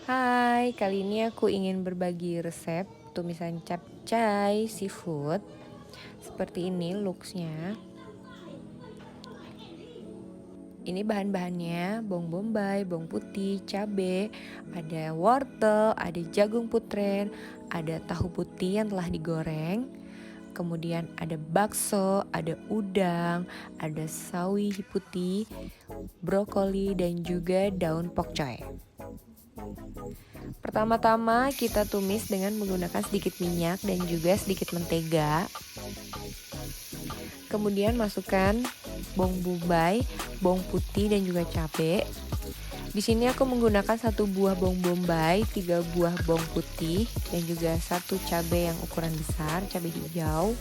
Hai, kali ini aku ingin berbagi resep tumisan capcay seafood. Seperti ini looksnya. Ini bahan-bahannya: bawang bombay, bawang putih, cabai, ada wortel, ada jagung putrem, ada tahu putih yang telah digoreng, kemudian ada bakso, ada udang, ada sawi putih, brokoli, dan juga daun pokcoy. Pertama-tama kita tumis dengan menggunakan sedikit minyak dan juga sedikit mentega. Kemudian masukkan bawang bombay, bawang putih dan juga cabai. Di sini aku menggunakan 1 buah bawang bombay, 3 buah bawang putih dan juga 1 cabai yang ukuran besar, cabai hijau.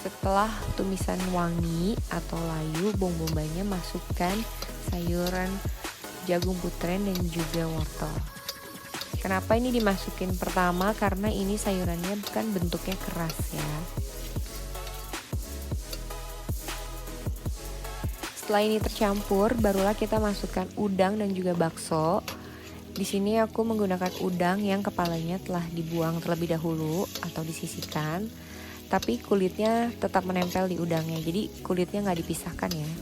Setelah tumisan wangi atau layu, bawang bombaynya masukkan sayuran jagung putrem dan juga wortel. Kenapa ini dimasukin pertama? Karena ini sayurannya bukan bentuknya keras ya. Setelah ini tercampur, barulah kita masukkan udang dan juga bakso. Di sini aku menggunakan udang yang kepalanya telah dibuang terlebih dahulu atau disisihkan, tapi kulitnya tetap menempel di udangnya, jadi kulitnya nggak dipisahkan ya.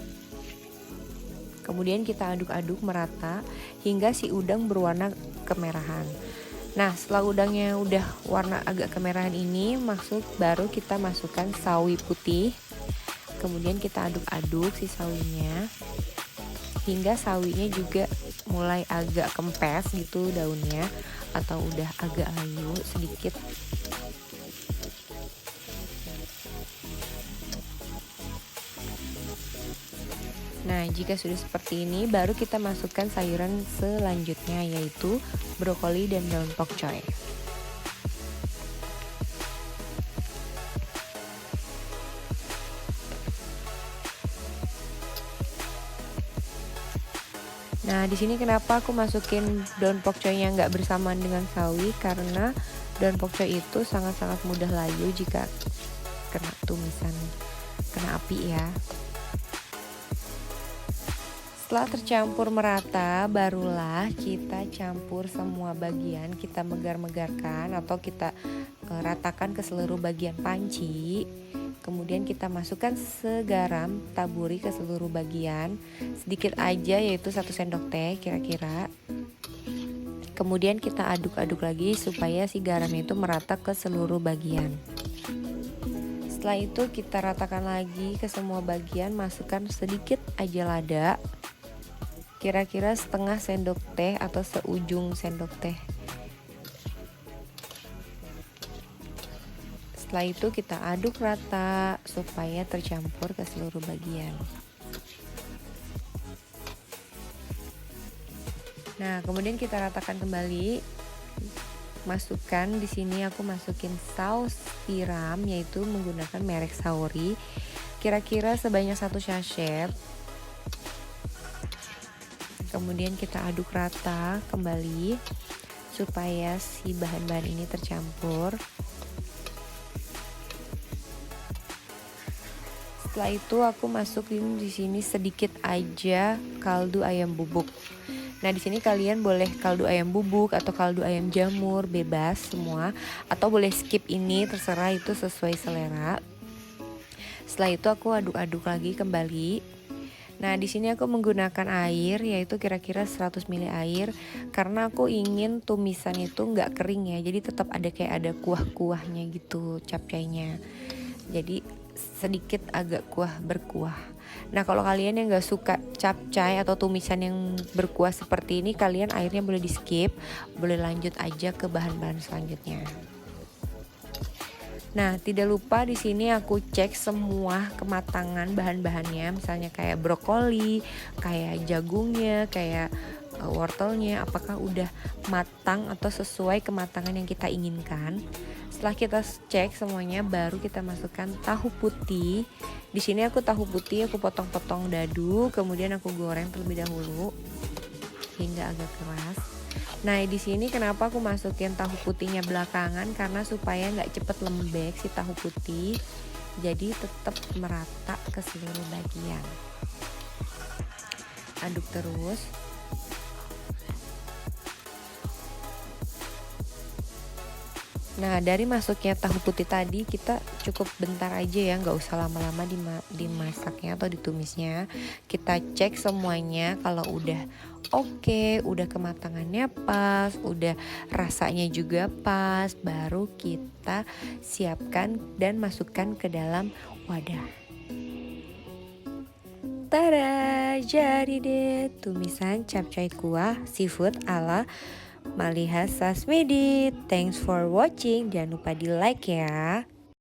Kemudian kita aduk-aduk merata hingga si udang berwarna kemerahan. Nah, setelah udangnya udah warna agak kemerahan ini, baru kita masukkan sawi putih. Kemudian kita aduk-aduk si sawinya hingga sawinya juga mulai agak kempes gitu daunnya, atau udah agak layu sedikit. Nah, jika sudah seperti ini, baru kita masukkan sayuran selanjutnya, yaitu brokoli dan daun pokcoy. Nah, di sini kenapa aku masukin daun pokcoynya nggak bersamaan dengan sawi? Karena daun pokcoy itu sangat-sangat mudah layu jika kena tumisan, kena api ya. Setelah tercampur merata, barulah kita campur semua bagian, kita megar-megarkan atau kita ratakan ke seluruh bagian panci. Kemudian kita masukkan segaram, taburi ke seluruh bagian, sedikit aja yaitu 1 sendok teh kira-kira. Kemudian kita aduk-aduk lagi supaya si garamnya itu merata ke seluruh bagian. Setelah itu kita ratakan lagi ke semua bagian, masukkan sedikit aja lada, kira-kira setengah sendok teh atau seujung sendok teh. Setelah itu kita aduk rata supaya tercampur ke seluruh bagian. Nah, kemudian kita ratakan kembali. Masukkan di sini aku masukin saus tiram, yaitu menggunakan merek Saori, kira-kira sebanyak 1 sachet. Kemudian kita aduk rata kembali supaya si bahan-bahan ini tercampur. Setelah itu aku masukin di sini sedikit aja kaldu ayam bubuk. Nah, di sini kalian boleh kaldu ayam bubuk atau kaldu ayam jamur, bebas semua, atau boleh skip ini, terserah, itu sesuai selera. Setelah itu aku aduk-aduk lagi kembali. Nah, di sini aku menggunakan air, yaitu kira-kira 100 ml air, karena aku ingin tumisan itu nggak kering ya, jadi tetap ada kayak ada kuah-kuahnya gitu capcaynya. Jadi sedikit agak berkuah. Nah, kalau kalian yang nggak suka capcay atau tumisan yang berkuah seperti ini, kalian airnya boleh di skip, boleh lanjut aja ke bahan-bahan selanjutnya. Nah, tidak lupa di sini aku cek semua kematangan bahan-bahannya, misalnya kayak brokoli, kayak jagungnya, kayak wortelnya, apakah udah matang atau sesuai kematangan yang kita inginkan. Setelah kita cek semuanya, baru kita masukkan tahu putih. Di sini aku tahu putih aku potong-potong dadu, kemudian aku goreng terlebih dahulu hingga agak keras. Nah, di sini kenapa aku masukin tahu putihnya belakangan, karena supaya nggak cepet lembek si tahu putih, jadi tetap merata ke seluruh bagian. aduk terus. Nah, dari masuknya tahu putih tadi kita cukup bentar aja ya, nggak usah lama-lama dimasaknya atau ditumisnya. Kita cek semuanya kalau udah oke, udah kematangannya pas, udah rasanya juga pas, baru kita siapkan dan masukkan ke dalam wadah. Tada, jadi deh tumisan capcay kuah seafood ala Maliha Sasmidi. Thanks for watching. Jangan lupa di like ya.